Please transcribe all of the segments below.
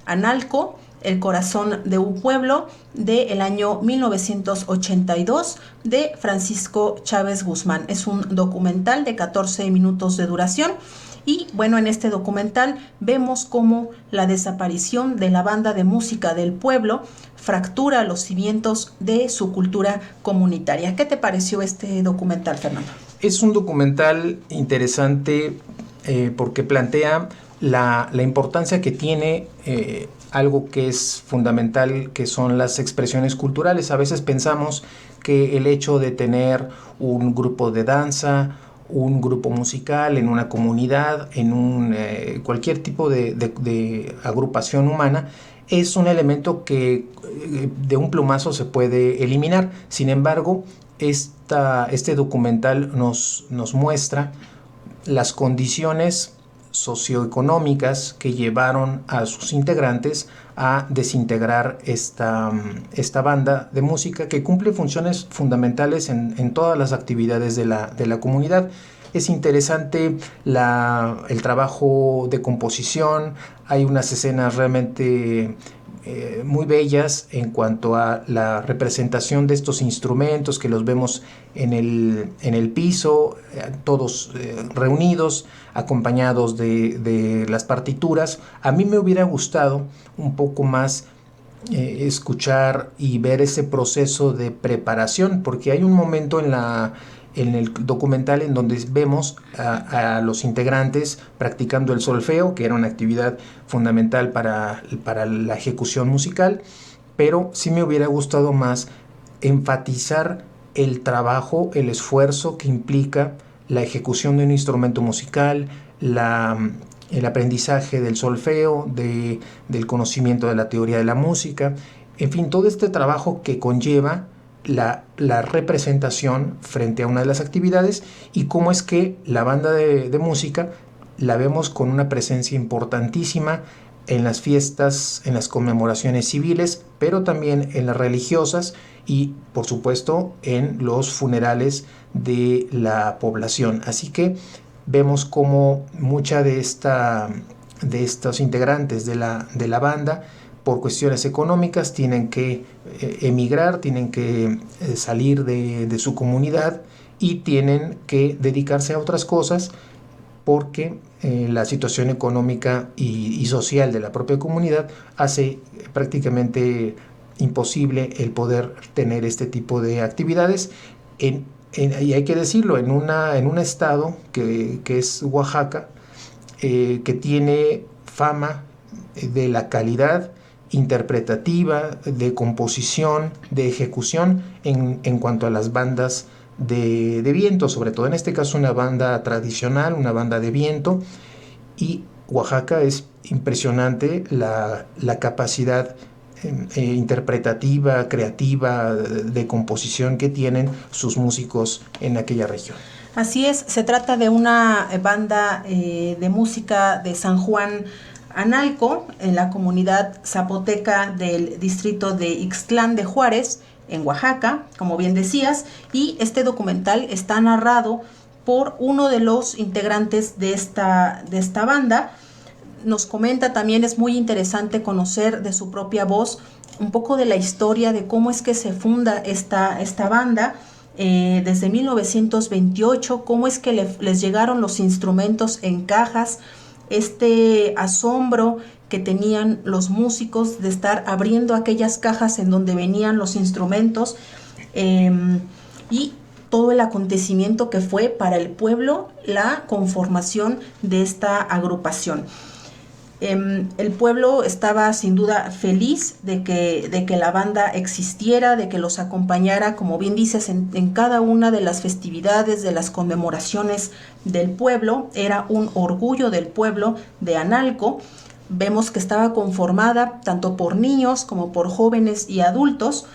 Analco, el corazón de un pueblo, del año 1982, de Francisco Chávez Guzmán. Es un documental de 14 minutos de duración. Y bueno, en este documental vemos cómo la desaparición de la banda de música del pueblo fractura los cimientos de su cultura comunitaria. ¿Qué te pareció este documental, Fernando? Es un documental interesante porque plantea la importancia que tiene algo que es fundamental, que son las expresiones culturales. A veces pensamos que el hecho de tener un grupo de danza, un grupo musical en una comunidad, en cualquier tipo de agrupación humana, es un elemento que de un plumazo se puede eliminar. Sin embargo, este documental nos muestra las condiciones socioeconómicas que llevaron a sus integrantes a desintegrar esta banda de música, que cumple funciones fundamentales en todas las actividades de la comunidad. Es interesante el trabajo de composición. Hay unas escenas realmente muy bellas en cuanto a la representación de estos instrumentos, que los vemos en el piso, todos reunidos, acompañados de las partituras. A mí me hubiera gustado un poco más escuchar y ver ese proceso de preparación, porque hay un momento en el documental en donde vemos a los integrantes practicando el solfeo, que era una actividad fundamental para la ejecución musical, pero sí me hubiera gustado más enfatizar el trabajo, el esfuerzo que implica la ejecución de un instrumento musical, el aprendizaje del solfeo, del conocimiento de la teoría de la música, en fin, todo este trabajo que conlleva la representación frente a una de las actividades, y cómo es que la banda de música la vemos con una presencia importantísima en las fiestas, en las conmemoraciones civiles, pero también en las religiosas y, por supuesto, en los funerales de la población. Así que vemos cómo mucha de estos integrantes de la banda, por cuestiones económicas, tienen que emigrar, tienen que salir de su comunidad y tienen que dedicarse a otras cosas, porque la situación económica y social de la propia comunidad hace prácticamente imposible el poder tener este tipo de actividades y hay que decirlo, en un estado que es Oaxaca, que tiene fama de la calidad interpretativa, de composición, de ejecución en cuanto a las bandas de viento, sobre todo en este caso una banda tradicional, una banda de viento. Y Oaxaca es impresionante la capacidad interpretativa, creativa, de composición que tienen sus músicos en aquella región. Así es, se trata de una banda de música de San Juan Analco, en la comunidad zapoteca del distrito de Ixtlán de Juárez, en Oaxaca, como bien decías, y este documental está narrado por uno de los integrantes de esta banda. Nos comenta también, es muy interesante conocer de su propia voz un poco de la historia de cómo es que se funda esta banda, desde 1928, cómo es que les llegaron los instrumentos en cajas, este asombro que tenían los músicos de estar abriendo aquellas cajas en donde venían los instrumentos, y todo el acontecimiento que fue para el pueblo la conformación de esta agrupación. El pueblo estaba sin duda feliz de que la banda existiera, de que los acompañara, como bien dices, en cada una de las festividades, de las conmemoraciones del pueblo. Era un orgullo del pueblo de Analco. Vemos que estaba conformada tanto por niños como por jóvenes y adultos,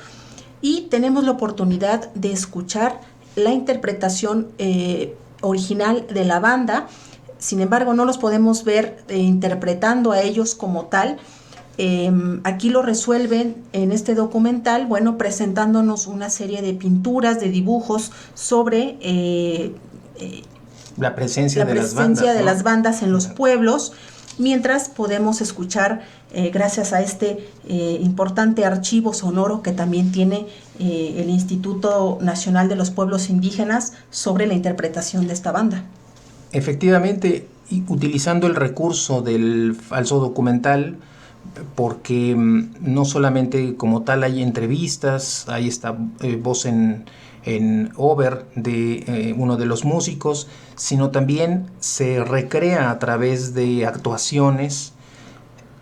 y tenemos la oportunidad de escuchar la interpretación original de la banda. Sin embargo, no los podemos ver interpretando a ellos como tal. Aquí lo resuelven en este documental, bueno, presentándonos una serie de pinturas, de dibujos sobre la presencia de las bandas en los pueblos, mientras podemos escuchar, gracias a este importante archivo sonoro que también tiene el Instituto Nacional de los Pueblos Indígenas sobre la interpretación de esta banda. Efectivamente, y utilizando el recurso del falso documental, porque no solamente como tal hay entrevistas, hay esta voz en over de uno de los músicos, sino también se recrea a través de actuaciones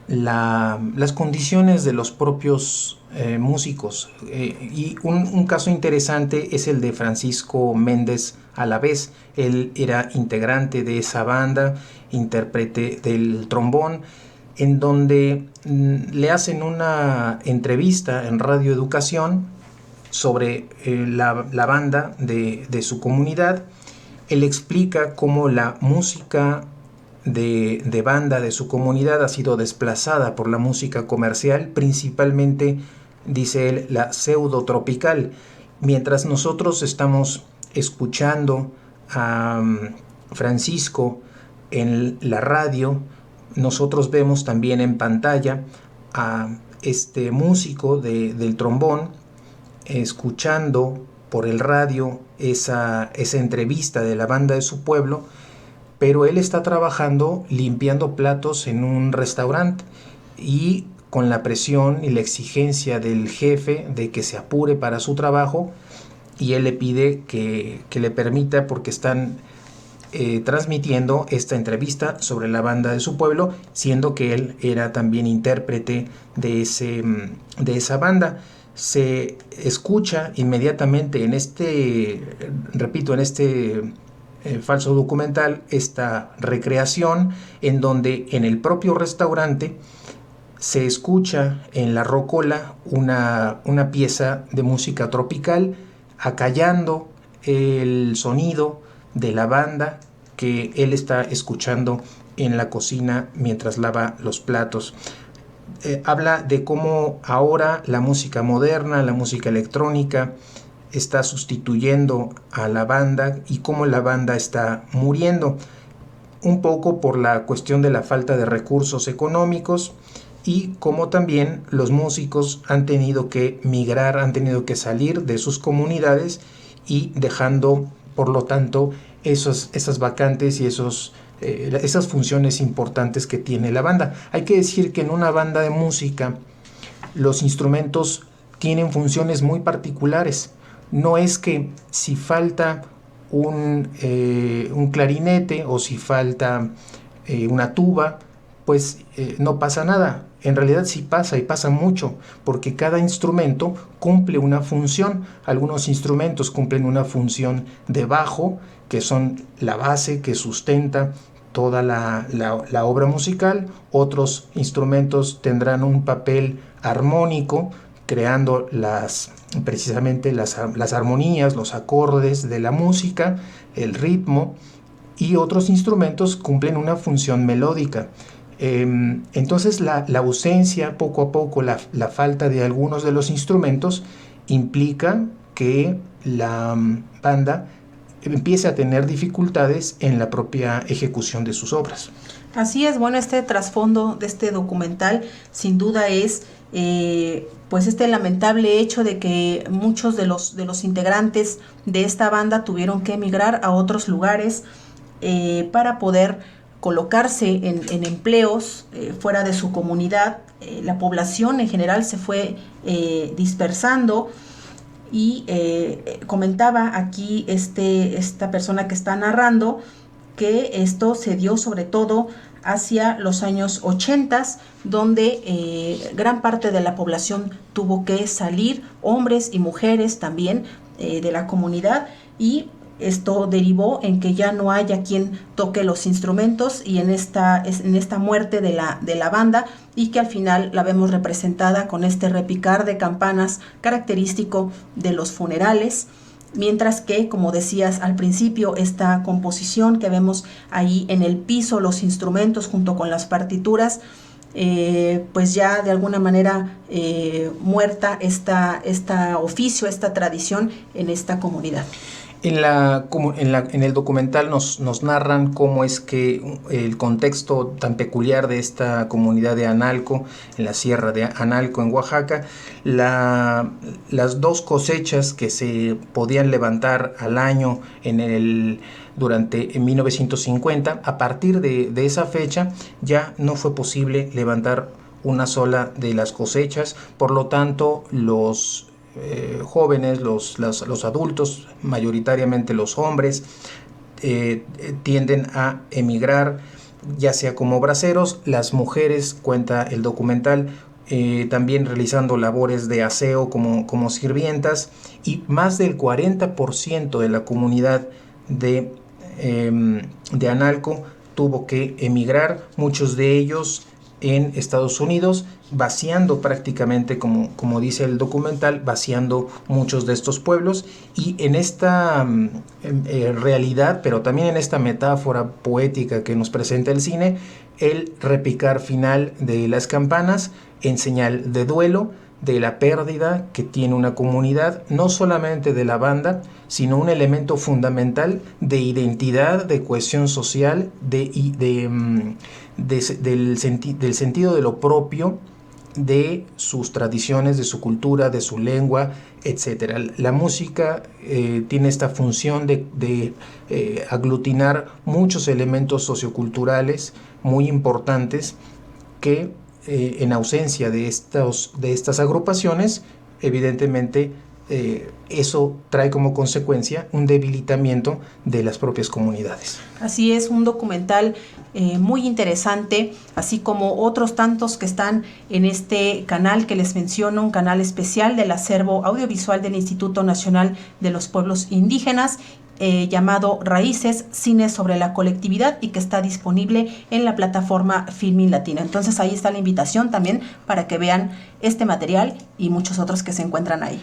las condiciones de los propios músicos. Y un caso interesante es el de Francisco Méndez Alavés. Él era integrante de esa banda, intérprete del trombón, en donde le hacen una entrevista en Radio Educación sobre la banda de su comunidad. Él explica cómo la música de banda de su comunidad ha sido desplazada por la música comercial, principalmente, dice él, la pseudo-tropical. Mientras nosotros estamos escuchando a Francisco en la radio, nosotros vemos también en pantalla a este músico del trombón escuchando por el radio esa entrevista de la banda de su pueblo, pero él está trabajando limpiando platos en un restaurante y con la presión y la exigencia del jefe de que se apure para su trabajo, y él le pide que le permita porque están transmitiendo esta entrevista sobre la banda de su pueblo, siendo que él era también intérprete de esa banda. Se escucha inmediatamente en este falso documental esta recreación en donde en el propio restaurante se escucha en la rocola una pieza de música tropical acallando el sonido de la banda que él está escuchando en la cocina mientras lava los platos. Habla de cómo ahora la música moderna, la música electrónica, está sustituyendo a la banda y cómo la banda está muriendo, un poco por la cuestión de la falta de recursos económicos, y cómo también los músicos han tenido que migrar, han tenido que salir de sus comunidades y dejando, por lo tanto, esas vacantes y esas funciones importantes que tiene la banda. Hay que decir que en una banda de música los instrumentos tienen funciones muy particulares. No es que si falta un clarinete o si falta una tuba, pues no pasa nada. En realidad sí pasa, y pasa mucho, porque cada instrumento cumple una función. Algunos instrumentos cumplen una función de bajo, que son la base que sustenta toda la obra musical. Otros instrumentos tendrán un papel armónico, creando precisamente las armonías, los acordes de la música, el ritmo, y otros instrumentos cumplen una función melódica. Entonces la ausencia, poco a poco, la falta de algunos de los instrumentos implica que la banda empiece a tener dificultades en la propia ejecución de sus obras. Así es. Bueno, este trasfondo de este documental sin duda es pues este lamentable hecho de que muchos de los integrantes de esta banda tuvieron que emigrar a otros lugares para poder colocarse en empleos fuera de su comunidad. La población en general se fue dispersando, y comentaba aquí esta persona que está narrando que esto se dio sobre todo hacia los años 80, donde gran parte de la población tuvo que salir, hombres y mujeres también de la comunidad, y esto derivó en que ya no haya quien toque los instrumentos, y en esta muerte de la banda, y que al final la vemos representada con este repicar de campanas característico de los funerales, mientras que, como decías al principio, esta composición que vemos ahí en el piso, los instrumentos junto con las partituras, pues ya de alguna manera muerta esta oficio, esta tradición en esta comunidad. En el documental nos narran cómo es que el contexto tan peculiar de esta comunidad de Analco, en la sierra de Analco, en Oaxaca, las 2 cosechas que se podían levantar al año en 1950, a partir de esa fecha ya no fue posible levantar una sola de las cosechas, por lo tanto los jóvenes, los adultos, mayoritariamente los hombres, tienden a emigrar, ya sea como braceros. Las mujeres, cuenta el documental, también realizando labores de aseo como sirvientas, y más del 40% de la comunidad de Analco tuvo que emigrar, muchos de ellos en Estados Unidos, vaciando prácticamente, como dice el documental, vaciando muchos de estos pueblos. Y en esta realidad, pero también en esta metáfora poética que nos presenta el cine, el repicar final de las campanas en señal de duelo, de la pérdida que tiene una comunidad, no solamente de la banda, sino un elemento fundamental de identidad, de cohesión social, del sentido de lo propio, de sus tradiciones, de su cultura, de su lengua, etc. La música tiene esta función de aglutinar muchos elementos socioculturales muy importantes que en ausencia de estas agrupaciones, evidentemente eso trae como consecuencia un debilitamiento de las propias comunidades. Así es, un documental muy interesante, así como otros tantos que están en este canal que les menciono, un canal especial del acervo audiovisual del Instituto Nacional de los Pueblos Indígenas, llamado Raíces, Cine sobre la Colectividad, y que está disponible en la plataforma Filmin Latino. Entonces ahí está la invitación también para que vean este material y muchos otros que se encuentran ahí.